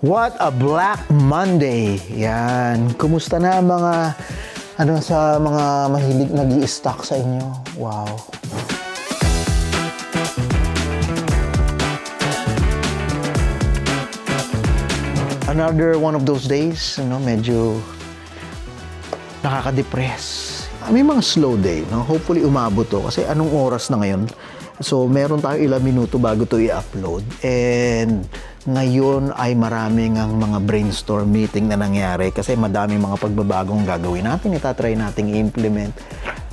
What a Black Monday! Yan. Kumusta na mga sa mga mahilig nag-i-stock sa inyo? Wow. Another one of those days, medyo nakaka-depress. May mga slow day, Hopefully umabot to kasi anong oras na ngayon? So, meron tayo ilang minuto bago to i-upload. And ngayon ay maraming ang mga brainstorm meeting na nangyari kasi madaming mga pagbabagong gagawin natin. Itatry nating i-implement.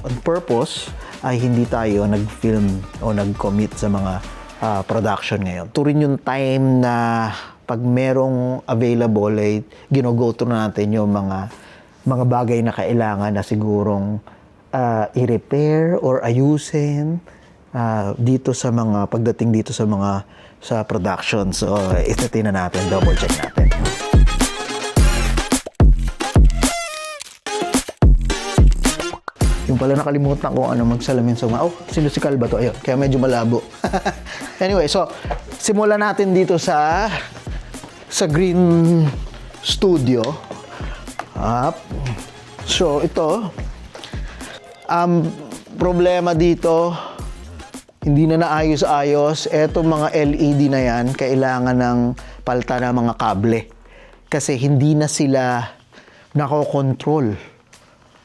On purpose ay hindi tayo nag-film o nag-commit sa mga production ngayon. Ito rin yung time na pag merong available ay gino-go through natin yung mga bagay na kailangan na sigurong i-repair or ayusin dito sa mga pagdating dito sa production. So, ititin na natin, double check natin. Yung pala nakalimutan ko magsalamin sa mga, sinusikal ba to? Ayun, kaya medyo malabo. Anyway, so, simulan natin dito sa Green Studio. So, ito, problema dito, hindi na naayos-ayos. Etong mga LED na yan, kailangan ng palta ng mga kable. Kasi hindi na sila nakokontrol.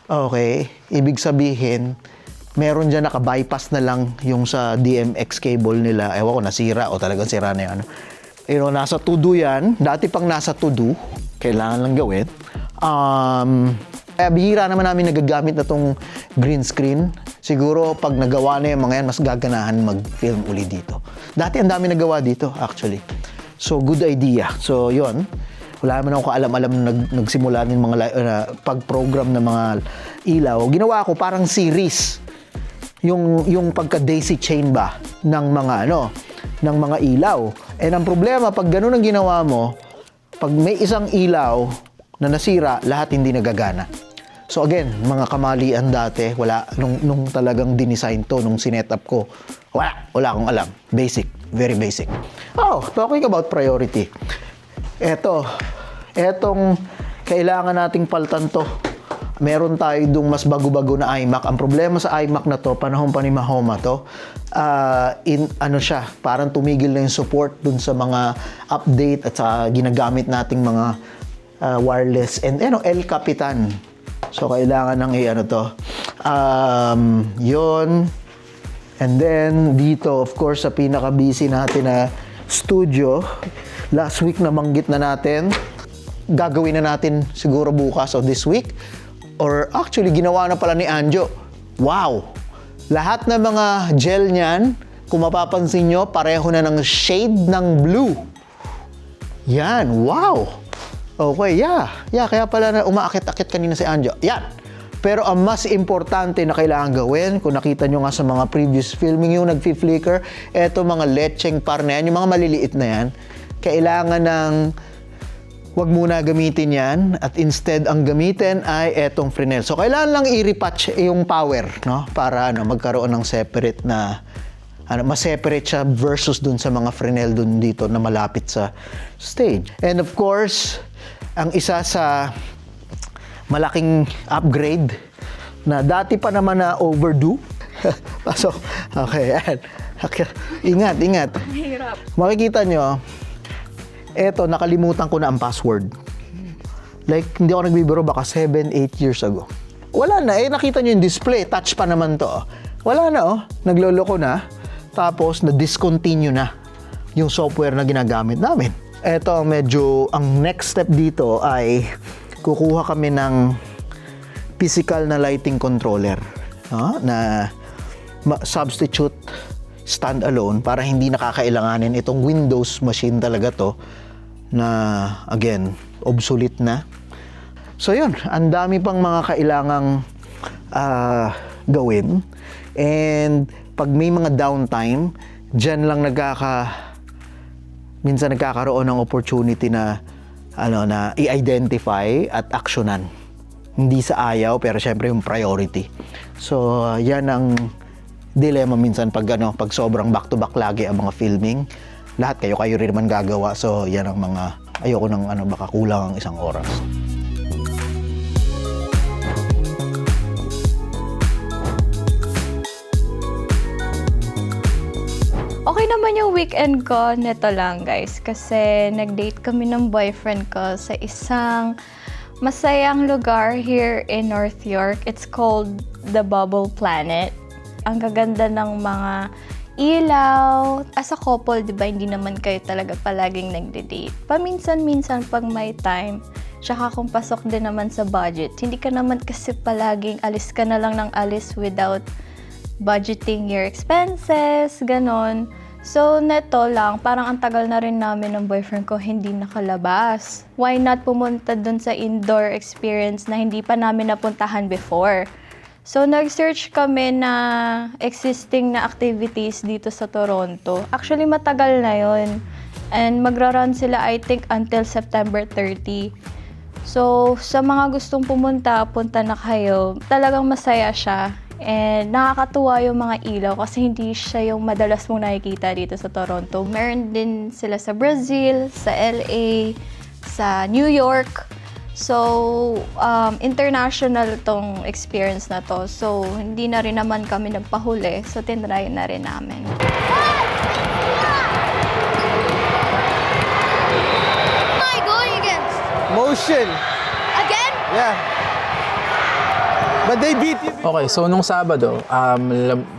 Okay? Ibig sabihin, meron dyan naka-bypass na lang yung sa DMX cable nila. Ewan ko, nasira o talagang sira na yan. Nasa to-do yan. Dati pang nasa to-do, kailangan lang gawin. Bihira naman namin nagagamit na tong green screen. Siguro pag nagawa na yung mga yan, mas gaganahan mag-film uli dito. Dati ang dami nagawa dito, actually. So, good idea. So, yon. Wala naman ako kaalam-alam na nagsimula ng mga pag-program ng mga ilaw. Ginawa ko parang series. Yung pagka-daisy chain ba ng mga ilaw. And ang problema, pag ganun ang ginawa mo, pag may isang ilaw na nasira, lahat hindi nagagana. So again, mga kamalian dati, wala, nung talagang dinesign to, nung sinetup ko, wala akong alam. Basic, very basic. Talking about priority. Etong kailangan nating paltan to. Meron tayo dung mas bago-bago na iMac. Ang problema sa iMac na to, panahon pa ni Mahoma to, parang tumigil na yung support dun sa mga update at sa ginagamit nating mga wireless and El Capitan. So, kailangan ng yun. And then, dito, of course, sa pinaka-busy natin na studio, last week nabanggit na natin, gagawin na natin siguro bukas o this week. Or actually, ginawa na pala ni Anjo. Wow! Lahat ng mga gel niyan, kung mapapansin nyo, pareho na ng shade ng blue. Yan, wow! Okay, yeah. Kaya pala na umaakit-akit kanina si Anjo. Yan. Pero ang mas importante na kailangan gawin, kung nakita nyo nga sa mga previous filming yung nag-flicker, eto mga lecheng par na yan, yung mga maliliit na yan, kailangan ng wag muna gamitin yan at instead ang gamitin ay etong Fresnel. So, kailangan lang i-repatch yung power, para magkaroon ng separate na ma-separate siya versus dun sa mga Fresnel dun dito na malapit sa stage. And of course, ang isa sa malaking upgrade na dati pa naman na overdue. So, okay. Ingat. Mahirap. Makikita nyo, eto, nakalimutan ko na ang password. Like, hindi ako nagbibiro, baka 7-8 years ago. Wala na, nakita nyo yung display, touch pa naman to. Wala na, nagloloko na. Tapos, na-discontinue na yung software na ginagamit namin. Eto, ang next step dito ay kukuha kami ng physical na lighting controller na substitute standalone para hindi nakakailanganin itong Windows machine talaga to na, again, obsolete na. So, yun. Ang dami pang mga kailangang gawin. And pag may mga downtime, dyan lang minsan nagkakaroon ng opportunity na i-identify at actionan. Hindi sa ayaw, pero syempre yung priority. So, yan ang dilemma minsan pag sobrang back-to-back lagi ang mga filming. Lahat kayo rin naman gagawa. So, yan ang mga ayoko ng baka kulang ang isang oras. Okay naman yung weekend ko, neto lang guys. Kasi nag-date kami ng boyfriend ko sa isang masayang lugar here in North York. It's called the Bubble Planet. Ang gaganda ng mga ilaw. As a couple, di ba, hindi naman kayo talaga palaging nagde-date. Paminsan-minsan pag may time, tsaka kung pasok din naman sa budget, hindi ka naman kasi palaging alis ka na lang ng alis without budgeting your expenses, ganon. So, neto lang, parang ang tagal na rin namin ng boyfriend ko hindi nakalabas. Why not pumunta dun sa indoor experience na hindi pa namin napuntahan before? So, nag-search kami na existing na activities dito sa Toronto. Actually, matagal na yon. And magra-run sila, I think, until September 30. So, sa mga gustong pumunta, punta na kayo. Talagang masaya siya. And nakakatuwa yung mga ilaw kasi hindi siya yung madalas mong nakikita dito sa Toronto. Meron din sila sa Brazil, sa LA, sa New York. So, international tong experience na to. So, hindi na rin naman kami nagpahuli. So, tinry na rin namin. Am I going against? Motion. Again? Yeah. But they beat you. Okay, so nung Sabado,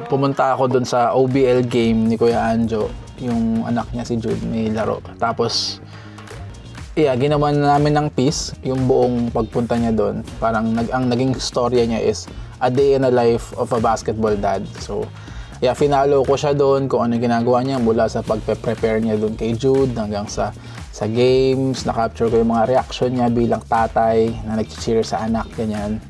pumunta ako dun sa OBL game ni Kuya Anjo. Yung anak niya si Jude, may laro. Tapos, ginawa na namin ng piece, yung buong pagpunta niya doon. Parang ang naging storya niya is a day in the life of a basketball dad. So, finalo ko siya doon kung ano ginagawa niya mula sa pagpe-prepare niya doon kay Jude hanggang sa games, na-capture ko yung mga reaction niya bilang tatay na nag-cheer sa anak, ganyan.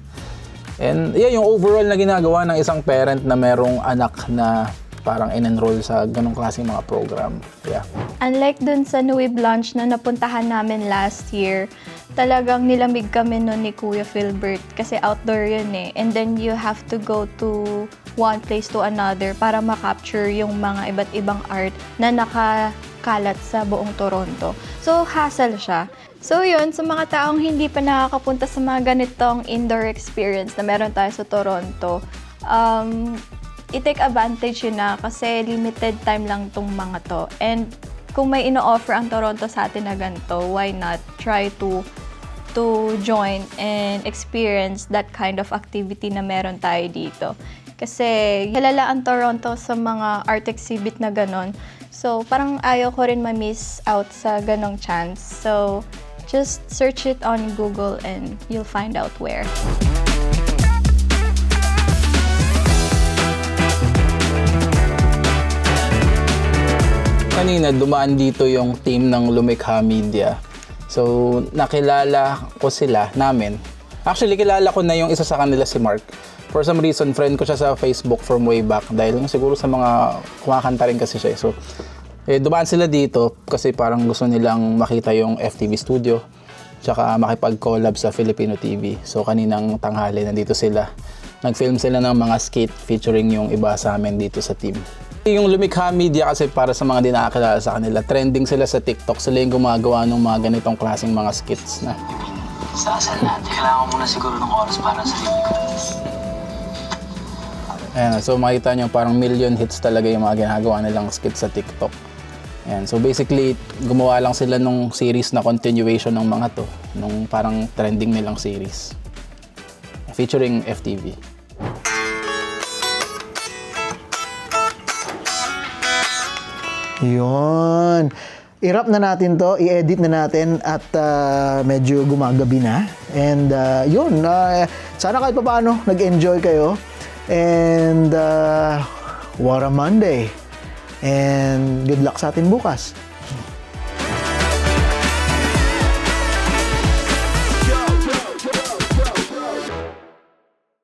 And yung overall na ginagawa ng isang parent na merong anak na parang in-enroll sa ganong klaseng mga program. Yeah. Unlike dun sa Nuib Lunch na napuntahan namin last year, talagang nilamig kami nun ni Kuya Philbert kasi outdoor yun eh. And then you have to go to one place to another para ma-capture yung mga iba't ibang art na nakakalat sa buong Toronto. So, hassle siya. So yun, sa mga taong hindi pa nakakapunta sa mga ganitong indoor experience na meron tayo sa Toronto, i-take advantage yun na kasi limited time lang tong mga to. And kung may ino-offer ang Toronto sa atin na ganito, why not try to join and experience that kind of activity na meron tayo dito. Kasi kilala ang Toronto sa mga art exhibit na ganon. So parang ayaw ko rin ma-miss out sa ganong chance. So just search it on Google and you'll find out where. Kanina dumaan dito yung team ng Lumikha Media. So nakilala ko sila namin. Actually kilala ko na yung isa sa kanila si Mark. For some reason friend ko siya sa Facebook from way back dahil siguro sa mga kumakanta rin kasi siya. So dumaan sila dito kasi parang gusto nilang makita yung FTV studio tsaka makipag-collab sa Filipino TV. So kaninang tanghali nandito sila. Nag-film sila ng mga skit featuring yung iba sa amin dito sa team. Yung Lumikha Media kasi para sa mga di nakakilala sa kanila, trending sila sa TikTok. Sila yung gumagawa ng mga ganitong klaseng mga skits na. Sa asal natin, kailangan mo na siguro ng oras para sa sarili ko. Ayan, so makita nyo parang million hits talaga yung mga ginagawa nilang skits sa TikTok. Ayan, so basically, gumawa lang sila nung series na continuation ng mga to. Nung parang trending nilang series. Featuring FTV. Yun. I-wrap na natin to, i-edit na natin at medyo gumagabi na. And yun, sana kahit paano nag-enjoy kayo. And what a Monday. And good luck sa atin bukas.